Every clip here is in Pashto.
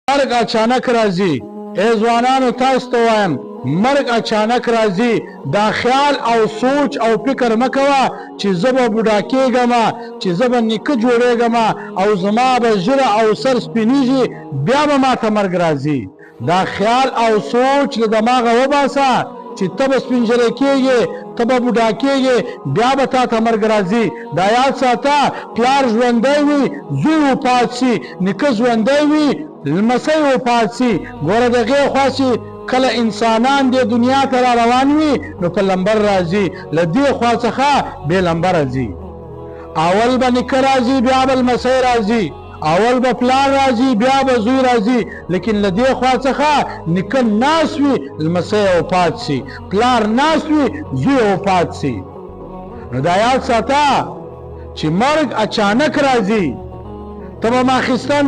مرګ اچانک راځي. ای ځوانانو تاسو ته وایم مرګ اچانک راځي. دا خیال او سوچ او فکر مه کوه چې زه به بوډا کېږم، چې زه به نیکه جوړېږم او زما به ژیره او سر سپینېږي بیا به ما ته مرګ راځي. دا خیال او سوچ له دماغه وباسه چې ته به سپین ژیری کېږې، ته به بوډا کېږې، بیا به تا ته مرګ راځي. دا یاد ساته پلار ژوندی وي زوی وفات شي، نیکه ژوندی وي لمسی وفات شي. ګوره د هغې خوا چې کله انسانان دې دنیا ته را روان وي نو په لمبر راځي، له دې خوا څخه بې لمبره ځي. اول به نیکه راځي بیا به لمسی راځي، اول به پلار راځي بیا به زوی راځي، لیکن له دې خوا څخه نیکه ناست وي لمسی وفات شي، پلار ناست وي زوی وفات شي. نو دا یاد ساته چې مرګ اچانک راځي. ته به ماخستن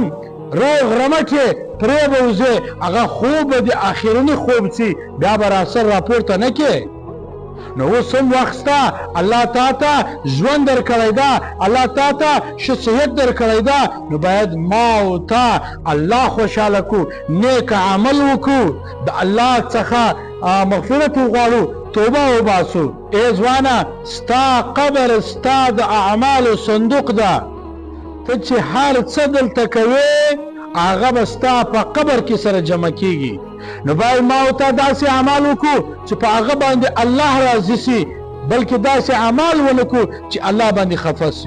روغ رمټ یې پرې به وځې، هغه خوب به د آخرني خوب شي، بیا به راسر راپورته نه کې. نو اوس هم وخت شته، الله تا ته ژوند درکړی ده، الله تا ته ښه صحت درکړی ده، نو باید ما او تا الله خوشحاله کړو، نیک عمل وکړو، د الله څخه مغفرت وغواړو، توبه وباسو. ای ځوانه ستا قبر ستا د اعمالو صندوق ده. ته چې هر څه دلته کوې هغه به ستا په قبر کې سره جمع کېږي. نو باید ما او تا داسې اعمال وکړو چې په هغه باندې الله راضي سي، بلکې داسې اعمال ونه کړو چې الله باندې خفه سي.